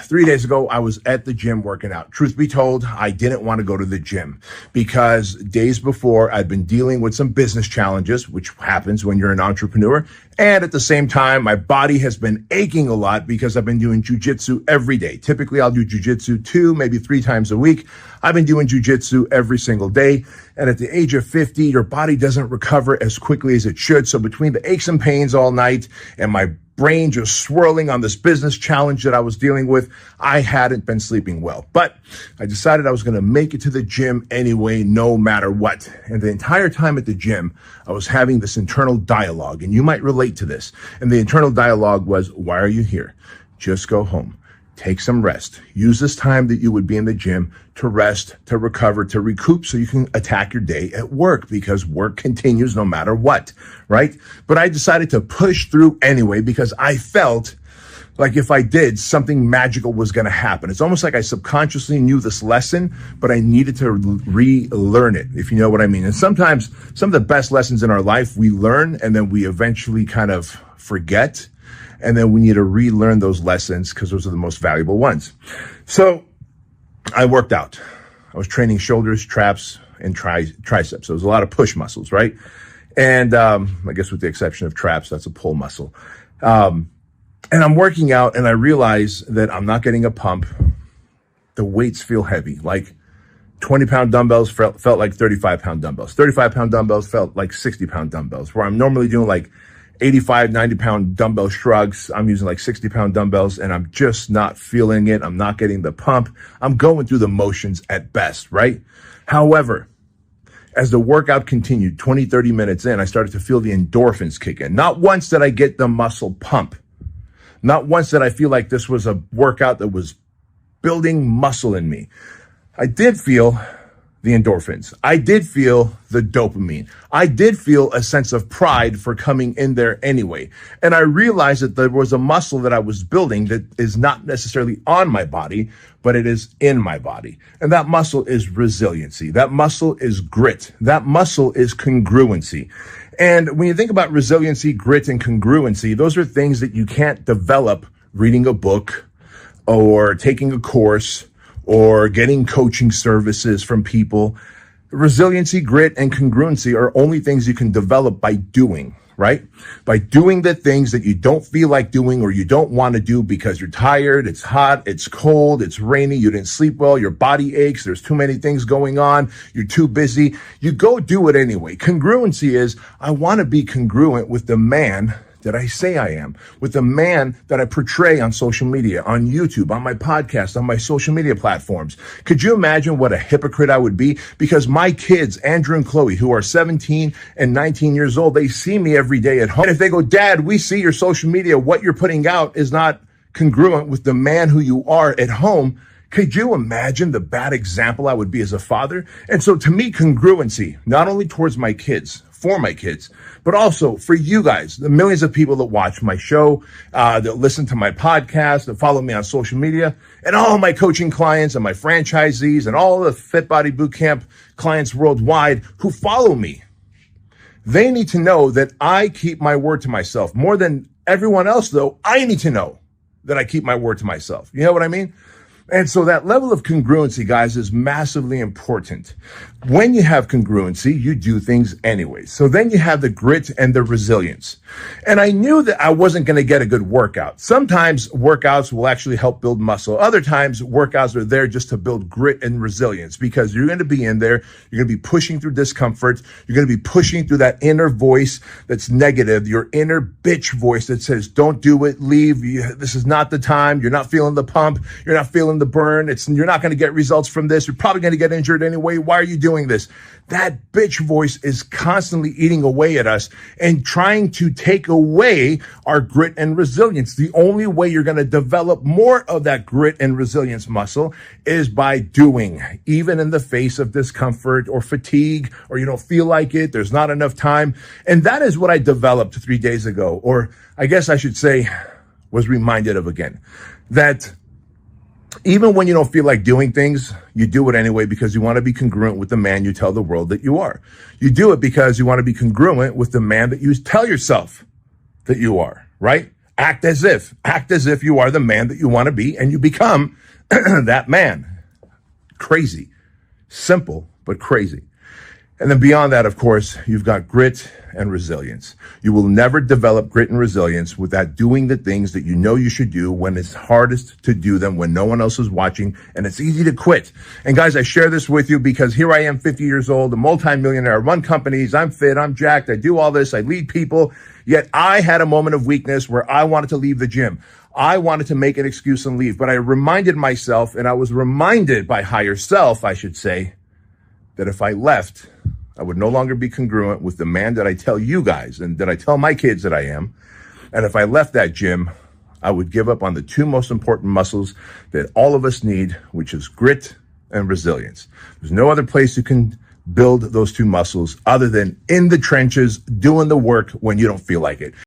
3 days ago, I was at the gym working out. Truth be told, I didn't want to go to the gym because days before I'd been dealing with some business challenges, which happens when you're an entrepreneur. And at the same time, my body has been aching a lot because I've been doing jujitsu every day. Typically, I'll do jujitsu 2, maybe 3 times a week. I've been doing jujitsu every single day. And at the age of 50, your body doesn't recover as quickly as it should. So between the aches and pains all night and my brain just swirling on this business challenge that I was dealing with, I hadn't been sleeping well. But I decided I was going to make it to the gym anyway, no matter what. And the entire time at the gym, I was having this internal dialogue, and you might relate to this. And the internal dialogue was, why are you here? Just go home. Take some rest. Use this time that you would be in the gym to rest, to recover, to recoup so you can attack your day at work, because work continues no matter what, right? But I decided to push through anyway because I felt like if I did, something magical was going to happen. It's almost like I subconsciously knew this lesson, but I needed to relearn it, if you know what I mean. And sometimes some of the best lessons in our life we learn and then we eventually kind of forget. And then we need to relearn those lessons because those are the most valuable ones. So I worked out. I was training shoulders, traps, and triceps. So it was a lot of push muscles, right? And I guess with the exception of traps, that's a pull muscle. And I'm working out and I realize that I'm not getting a pump. The weights feel heavy. Like 20-pound dumbbells felt like 35-pound dumbbells. 35-pound dumbbells felt like 60-pound dumbbells, where I'm normally doing like 85, 90-pound dumbbell shrugs. I'm using like 60-pound dumbbells and I'm just not feeling it. I'm not getting the pump. I'm going through the motions at best, right? However, as the workout continued, 20, 30 minutes in, I started to feel the endorphins kick in. Not once did I get the muscle pump. Not once did I feel like this was a workout that was building muscle in me. I did feel the endorphins. I did feel the dopamine. I did feel a sense of pride for coming in there anyway. And I realized that there was a muscle that I was building that is not necessarily on my body, but it is in my body. And that muscle is resiliency. That muscle is grit. That muscle is congruency. And when you think about resiliency, grit, and congruency, those are things that you can't develop reading a book or taking a course or getting coaching services from people. Resiliency, grit, and congruency are only things you can develop by doing, right? By doing the things that you don't feel like doing or you don't want to do because you're tired, it's hot, it's cold, it's rainy, you didn't sleep well, your body aches, there's too many things going on, you're too busy. You go do it anyway. Congruency is, I want to be congruent with the man that I say I am, with the man that I portray on social media, on YouTube, on my podcast, on my social media platforms. Could you imagine what a hypocrite I would be? Because my kids, Andrew and Chloe, who are 17 and 19 years old, they see me every day at home. And if they go, Dad, we see your social media, what you're putting out is not congruent with the man who you are at home. Could you imagine the bad example I would be as a father? And so to me, congruency, not only towards my kids, for my kids, but also for you guys, the millions of people that watch my show, that listen to my podcast, that follow me on social media, and all my coaching clients and my franchisees and all the Fit Body Bootcamp clients worldwide who follow me. They need to know that I keep my word to myself. More than everyone else, though, I need to know that I keep my word to myself. You know what I mean? And so that level of congruency, guys, is massively important. When you have congruency, you do things anyway. So then you have the grit and the resilience. And I knew that I wasn't going to get a good workout. Sometimes workouts will actually help build muscle. Other times workouts are there just to build grit and resilience, because you're going to be in there. You're going to be pushing through discomfort. You're going to be pushing through that inner voice that's negative, your inner bitch voice that says, don't do it, leave. This is not the time. You're not feeling the pump. You're not feeling the burn. You're not going to get results from this. You're probably going to get injured anyway. Why are you doing this? That bitch voice is constantly eating away at us and trying to take away our grit and resilience. The only way you're going to develop more of that grit and resilience muscle is by doing, even in the face of discomfort or fatigue, or you don't feel like it, there's not enough time. And that is what I developed 3 days ago, or I guess I should say was reminded of again, that even when you don't feel like doing things, you do it anyway because you want to be congruent with the man you tell the world that you are. You do it because you want to be congruent with the man that you tell yourself that you are, right? Act as if you are the man that you want to be, and you become that man. Crazy. Simple, but crazy. And then beyond that, of course, you've got grit and resilience. You will never develop grit and resilience without doing the things that you know you should do when it's hardest to do them, when no one else is watching, and it's easy to quit. And guys, I share this with you because here I am, 50 years old, a multimillionaire, I run companies, I'm fit, I'm jacked, I do all this, I lead people, yet I had a moment of weakness where I wanted to leave the gym. I wanted to make an excuse and leave, but I reminded myself, and I was reminded by higher self, I should say, that if I left, I would no longer be congruent with the man that I tell you guys and that I tell my kids that I am. And if I left that gym, I would give up on the two most important muscles that all of us need, which is grit and resilience. There's no other place you can build those two muscles other than in the trenches, doing the work when you don't feel like it.